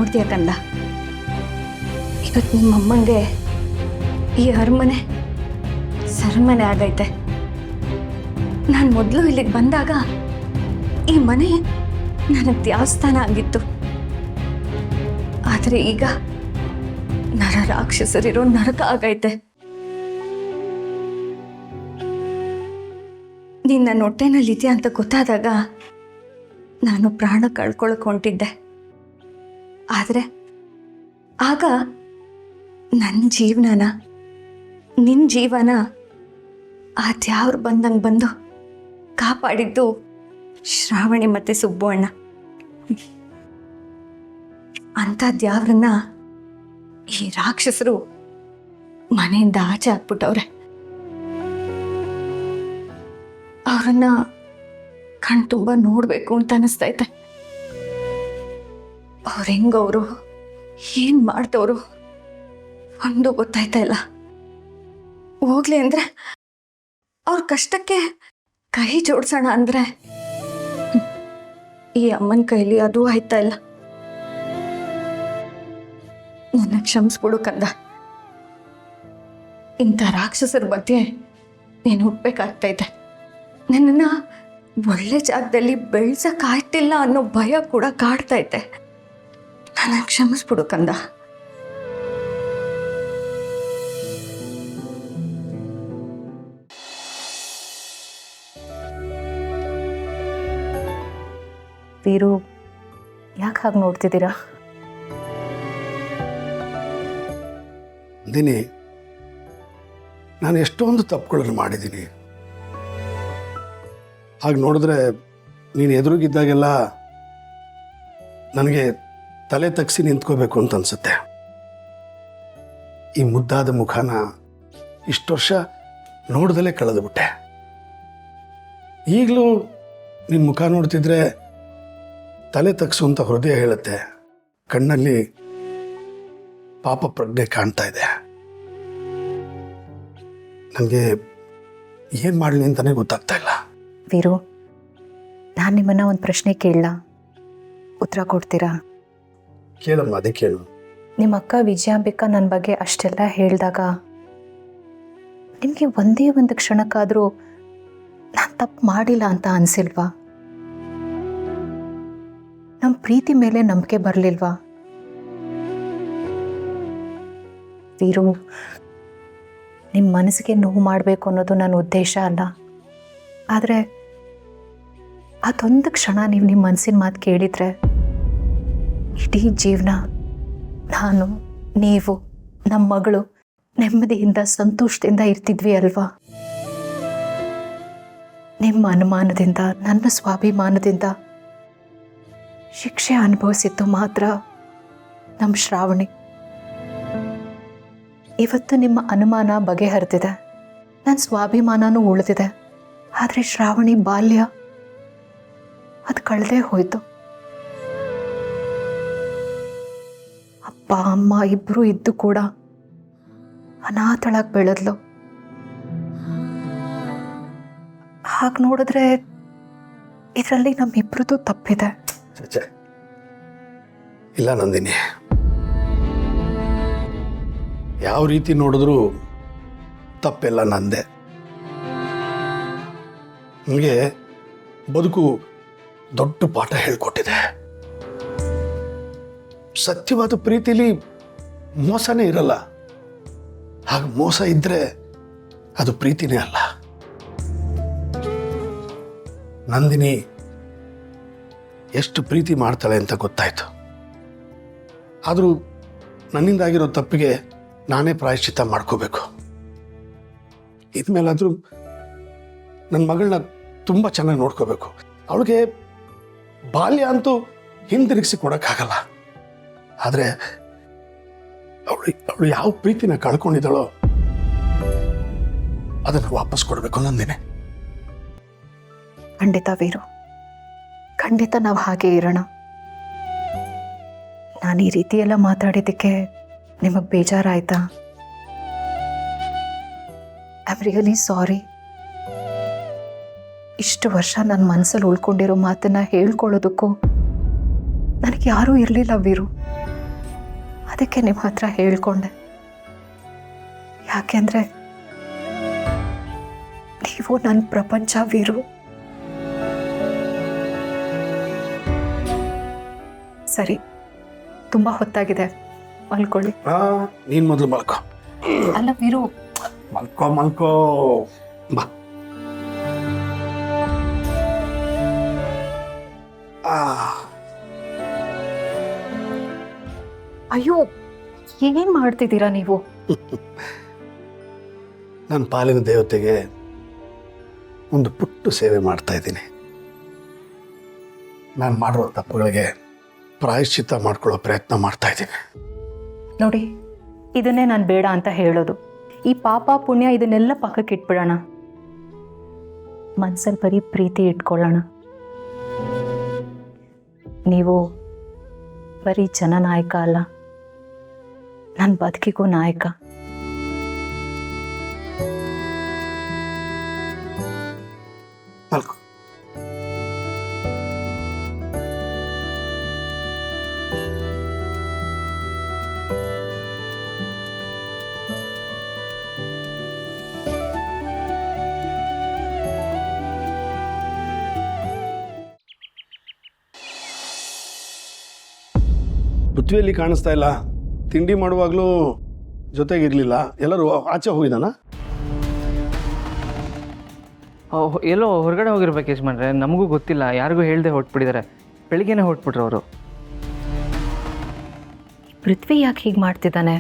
ನೋಡ್ತೀಯ ಕಂದ, ಇವತ್ತು ನಿಮ್ಮಮ್ಮಂಗೆ ಈ ಅರಮನೆ ಸರಮನೆ ಆಗೈತೆ. ನಾನು ಮೊದಲು ಇಲ್ಲಿಗೆ ಬಂದಾಗ ಈ ಮನೆ ನನ್ನ ದೇವಸ್ಥಾನ ಆಗಿತ್ತು. ಆದರೆ ಈಗ ನರ ರಾಕ್ಷಸರಿರೋ ನರಕ ಆಗೈತೆ. ನೀನು ನನ್ನ ಹೊಟ್ಟೆನಲ್ಲಿದೆಯಾ ಅಂತ ಗೊತ್ತಾದಾಗ ನಾನು ಪ್ರಾಣ ಕಳ್ಕೊಳಕ್ಕೆ ಹೊಂಟಿದ್ದೆ. ಆದರೆ ಆಗ ನನ್ನ ಜೀವನನ, ನಿನ್ನ ಜೀವನ ಆ ದ್ಯಾವ್ರು ಬಂದಂಗೆ ಬಂದು ಕಾಪಾಡಿದ್ದು ಶ್ರಾವಣಿ ಮತ್ತು ಸುಬ್ಬು ಅಣ್ಣ. ಅಂಥ ದ್ಯಾವ್ರನ್ನ ಈ ರಾಕ್ಷಸರು ಮನೆಯಿಂದ ಆಚೆ ಹಾಕ್ಬಿಟ್ಟವ್ರೆ. ಅವರನ್ನ ಕಣ್ ತುಂಬ ನೋಡಬೇಕು ಅಂತ ಅನಿಸ್ತೈತೆ. ಅವ್ರು ಹೆಂಗವರು, ಏನು ಮಾಡ್ತವ್ರು ಒಂದು ಗೊತ್ತಾಯ್ತಾ ಇಲ್ಲ. ಹೋಗ್ಲಿ ಅಂದರೆ ಅವ್ರ ಕಷ್ಟಕ್ಕೆ ಕೈ ಜೋಡಿಸೋಣ ಅಂದರೆ ಈ ಅಮ್ಮನ ಕೈಲಿ ಅದು ಆಯ್ತಾ ಇಲ್ಲ. ನನ್ನ ಕ್ಷಮಿಸ್ಬಿಡು ಕಂದ. ಇಂಥ ರಾಕ್ಷಸರ ಮಧ್ಯೆ ನೀನು ಹುಟ್ಟಬೇಕಾಗ್ತೈತೆ. ನನ್ನನ್ನು ಒಳ್ಳೆ ಜಾಗದಲ್ಲಿ ಬೆಳ್ಸಕ್ಕಾಯ್ತಿಲ್ಲ ಅನ್ನೋ ಭಯ ಕೂಡ ಕಾಡ್ತೈತೆ. ನನ್ನ ಕ್ಷಮಿಸ್ಬಿಡು ಕಂದ. ವೀರು, ಯಾಕೆ ಹಾಗೆ ನೋಡ್ತಿದ್ದೀರಾ? ದಿನಿ, ನಾನು ಎಷ್ಟೊಂದು ತಪ್ಪುಗಳನ್ನು ಮಾಡಿದ್ದೀನಿ. ಹಾಗೆ ನೋಡಿದ್ರೆ ನೀನು ಎದುರುಗಿದ್ದಾಗೆಲ್ಲ ನನಗೆ ತಲೆ ತಗ್ಸಿ ನಿಂತ್ಕೋಬೇಕು ಅಂತ ಅನಿಸುತ್ತೆ. ಈ ಮುದ್ದಾದ ಮುಖನ ಇಷ್ಟು ವರ್ಷ ನೋಡ್ದಲೇ ಕಳೆದುಬಿಟ್ಟೆ. ಈಗಲೂ ನಿನ್ನ ಮುಖ ನೋಡ್ತಿದ್ರೆ ತಲೆ ತಗ್ಸು ಅಂತ ಹೃದಯ ಹೇಳುತ್ತೆ. ಕಣ್ಣಲ್ಲಿ ಪಾಪ ಪ್ರಜ್ಞೆ ಕಾಣ್ತಾ ಇದೆ. ನನಗೆ ಏನು ಮಾಡಲಿ ಅಂತಲೇ ಗೊತ್ತಾಗ್ತಾ ಇಲ್ಲ. ವೀರು, ನಾನು ನಿಮ್ಮನ್ನು ಒಂದು ಪ್ರಶ್ನೆ ಕೇಳಲ್ಲ, ಉತ್ತರ ಕೊಡ್ತೀರಾ? ಕೇಳಮ್ಮ, ಅದೇ ಕೇಳು. ನಿಮ್ಮ ಅಕ್ಕ ವಿಜಯಾಂಬಿಕಾ ನನ್ನ ಬಗ್ಗೆ ಅಷ್ಟೆಲ್ಲ ಹೇಳಿದಾಗ ನಿಮಗೆ ಒಂದೇ ಒಂದು ಕ್ಷಣಕ್ಕಾದರೂ ನಾನು ತಪ್ಪು ಮಾಡಿಲ್ಲ ಅಂತ ಅನಿಸಿಲ್ವಾ? ನಮ್ಮ ಪ್ರೀತಿ ಮೇಲೆ ನಂಬಿಕೆ ಬರಲಿಲ್ವಾ? ವೀರು, ನಿಮ್ಮ ಮನಸ್ಸಿಗೆ ನೋವು ಮಾಡಬೇಕು ಅನ್ನೋದು ನನ್ನ ಉದ್ದೇಶ ಅಲ್ಲ. ಆದರೆ ಅದೊಂದು ಕ್ಷಣ ನೀವು ನಿಮ್ಮ ಮನಸ್ಸಿನ ಮಾತು ಕೇಳಿದರೆ ಇಡೀ ಜೀವನ ನಾನು, ನೀವು, ನಮ್ಮ ಮಗಳು ನೆಮ್ಮದಿಯಿಂದ ಸಂತೋಷದಿಂದ ಇರ್ತಿದ್ವಿ ಅಲ್ವಾ? ನಿಮ್ಮ ಅನುಮಾನದಿಂದ, ನನ್ನ ಸ್ವಾಭಿಮಾನದಿಂದ ಶಿಕ್ಷೆ ಅನುಭವಿಸಿದ್ದು ಮಾತ್ರ ನಮ್ಮ ಶ್ರಾವಣಿ. ಇವತ್ತು ನಿಮ್ಮ ಅನುಮಾನ ಬಗೆಹರಿದಿದೆ, ನನ್ನ ಸ್ವಾಭಿಮಾನನೂ ಉಳಿದಿದೆ. ಆದರೆ ಶ್ರಾವಣಿ ಬಾಲ್ಯ ಅದು ಕಳೆದೇ ಹೋಯಿತು. ಅಪ್ಪ ಅಮ್ಮ ಇಬ್ಬರು ಇದ್ದು ಕೂಡ ಅನಾಥಳಾಗಿ ಬೆಳೆದ್ಲು. ಹಾಗೆ ನೋಡಿದ್ರೆ ಇದರಲ್ಲಿ ನಮ್ಮಿಬ್ರದ್ದು ತಪ್ಪಿದೆ. ಇಲ್ಲ ನಂದಿನಿ, ಯಾವ ರೀತಿ ನೋಡಿದ್ರೂ ತಪ್ಪೆಲ್ಲ ನಂದೆ. ನನಗೆ ಬದುಕು ದೊಡ್ಡ ಪಾಠ ಹೇಳ್ಕೊಟ್ಟಿದೆ. ಸತ್ಯವಾದ ಪ್ರೀತಿಲಿ ಮೋಸನೇ ಇರಲ್ಲ. ಹಾಗೆ ಮೋಸ ಇದ್ರೆ ಅದು ಪ್ರೀತಿನೇ ಅಲ್ಲ. ನಂದಿನಿ ಎಷ್ಟು ಪ್ರೀತಿ ಮಾಡ್ತಾಳೆ ಅಂತ ಗೊತ್ತಾಯ್ತು. ಆದರೂ ನನ್ನಿಂದಾಗಿರೋ ತಪ್ಪಿಗೆ ನಾನೇ ಪ್ರಾಯಶ್ಚಿತ್ತ ಮಾಡ್ಕೋಬೇಕು. ಇದ್ಮೇಲಾದರೂ ನನ್ನ ಮಗಳನ್ನ ತುಂಬ ಚೆನ್ನಾಗಿ ನೋಡ್ಕೋಬೇಕು. ಅವಳಿಗೆ ಬಾಲ್ಯ ಅಂತೂ ಹಿಂದಿರುಗಿಸಿ ಕೊಡೋಕ್ಕಾಗಲ್ಲ. ಆದರೆ ಅವಳು ಯಾವ ಪ್ರೀತಿನ ಕಳ್ಕೊಂಡಿದ್ದಾಳೋ ಅದನ್ನು ವಾಪಸ್ ಕೊಡಬೇಕು ನಂದಿನಿ. ಖಂಡಿತ ವೀರು, ಖಂಡಿತ ನಾವು ಹಾಗೆ ಇರೋಣ. ನಾನು ಈ ರೀತಿ ಎಲ್ಲ ಮಾತಾಡಿದ್ದಕ್ಕೆ ನಿಮಗೆ ಬೇಜಾರಾಯ್ತಾ? I am really sorry. ಇಷ್ಟು ವರ್ಷ ನನ್ನ ಮನಸ್ಸಲ್ಲಿ ಉಳ್ಕೊಂಡಿರೋ ಮಾತನ್ನು ಹೇಳ್ಕೊಳ್ಳೋದಕ್ಕೂ ನನಗೆ ಯಾರೂ ಇರಲಿಲ್ಲ ವೀರು. ಅದಕ್ಕೆ ನಿಮ್ಮ ಹತ್ರ ಹೇಳ್ಕೊಂಡೆ. ಯಾಕೆಂದ್ರೆ ನೀವು ನನ್ನ ಪ್ರಪಂಚ ವೀರು. ಸರಿ, ತುಂಬ ಹೊತ್ತಾಗಿದೆ, ಮಲ್ಕೊಳ್ಳಿ. ನೀನು ಮೊದಲು ಮಲ್ಕೋ. ಅಲ್ಲ ವೀರು, ಮಲ್ಕೋ ಬಾ. ಅಯ್ಯೋ, ಏನ್ ಮಾಡ್ತಿದ್ದೀರಾ ನೀವು? ನನ್ನ ಪಾಲಿನ ದೇವತೆಗೆ ಒಂದು ಪುಟ್ಟು ಸೇವೆ ಮಾಡ್ತಾ ಇದ್ದೀನಿ. ನಾನು ಮಾಡಿರೋ ತಪ್ಪುಗಳಿಗೆ ಪ್ರಾಯಶ್ಚಿತ್ತ ಮಾಡ್ಕೊಳ್ಳೋ ಪ್ರಯತ್ನ ಮಾಡ್ತಾ ಇದ್ದೀನಿ. ನೋಡಿ, ಇದನ್ನೇ ನಾನು ಬೇಡ ಅಂತ ಹೇಳೋದು. ಈ ಪಾಪ ಪುಣ್ಯ ಇದನ್ನೆಲ್ಲ ಪಕ್ಕಕ್ಕೆ ಇಟ್ಬಿಡೋಣ. ಮನ್ಸಲ್ಲಿ ಬರೀ ಪ್ರೀತಿ ಇಟ್ಕೊಳ್ಳೋಣ. ನೀವು ಬರೀ ಜನನಾಯಕ ಅಲ್ಲ, ನನ್ನ ಬದುಕಿಗೂ ನಾಯಕ. ಮಲ್ಕೋ. ಪೃಥ್ವಿಯಲ್ಲಿ ಕಾಣಿಸ್ತಾ ಇಲ್ಲ. ತಿಂಡಿ ಮಾಡುವಾಗಲೂ ಜೊತೆಗಿರಲಿಲ್ಲ. ಎಲ್ಲರೂ ಆಚೆ ಹೋಗಿದ್ದಾನ? ಎಲ್ಲೋ ಹೊರಗಡೆ ಹೋಗಿರ್ಬೇಕು ಯಜಮಾನ್ರೆ, ನಮಗೂ ಗೊತ್ತಿಲ್ಲ. ಯಾರಿಗೂ ಹೇಳ್ದೆ ಹೊರಟ್ಬಿಟ್ಟಿದ್ದಾರೆ. ಬೆಳಿಗ್ಗೆನೇ ಹೊರಟ್ಬಿಟ್ರು ಅವರು. ಪೃಥ್ವಿ ಯಾಕೆ ಹೀಗೆ ಮಾಡ್ತಿದ್ದಾನೆ?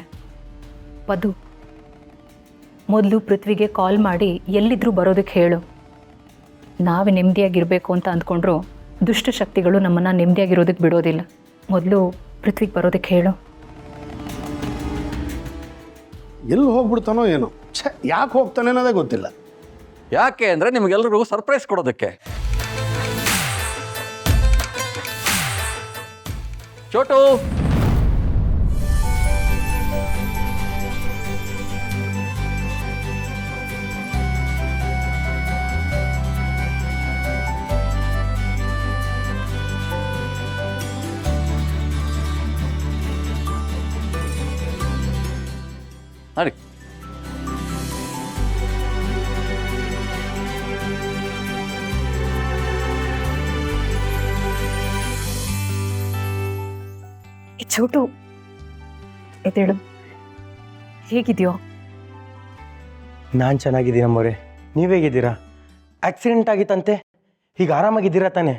ಪದು, ಮೊದಲು ಪೃಥ್ವಿಗೆ ಕಾಲ್ ಮಾಡಿ ಎಲ್ಲಿದ್ರೂ ಬರೋದಕ್ಕೆ ಹೇಳು. ನಾವೇ ನೆಮ್ಮದಿಯಾಗಿರಬೇಕು ಅಂತ ಅಂದ್ಕೊಂಡ್ರು ದುಷ್ಟಶಕ್ತಿಗಳು ನಮ್ಮನ್ನು ನೆಮ್ಮದಿಯಾಗಿರೋದಕ್ಕೆ ಬಿಡೋದಿಲ್ಲ. ಮೊದಲು ಪೃಥ್ವಿಗೆ ಬರೋದಕ್ಕೆ ಹೇಳು. ಎಲ್ಲಿ ಹೋಗ್ಬಿಡ್ತಾನೋ ಏನೋ. ಯಾಕೆ ಹೋಗ್ತಾನೆ ಅನ್ನೋದೇ ಗೊತ್ತಿಲ್ಲ. ಯಾಕೆ ಅಂದರೆ ನಿಮಗೆಲ್ಲರಿಗೂ ಸರ್ಪ್ರೈಸ್ ಕೊಡೋದಕ್ಕೆ. ಚೋಟು, ನೋಡಿ. ಚೋಟು, ಎದ್ದೇಳು. ಹೇಗಿದೆಯೋ? ನಾನು ಚೆನ್ನಾಗಿದ್ದೀನಮ್ಮವ್ರೆ, ನೀವೇಗಿದ್ದೀರಾ? ಆಕ್ಸಿಡೆಂಟ್ ಆಗಿತ್ತಂತೆ, ಈಗ ಆರಾಮಾಗಿದ್ದೀರಾ ತಾನೆ?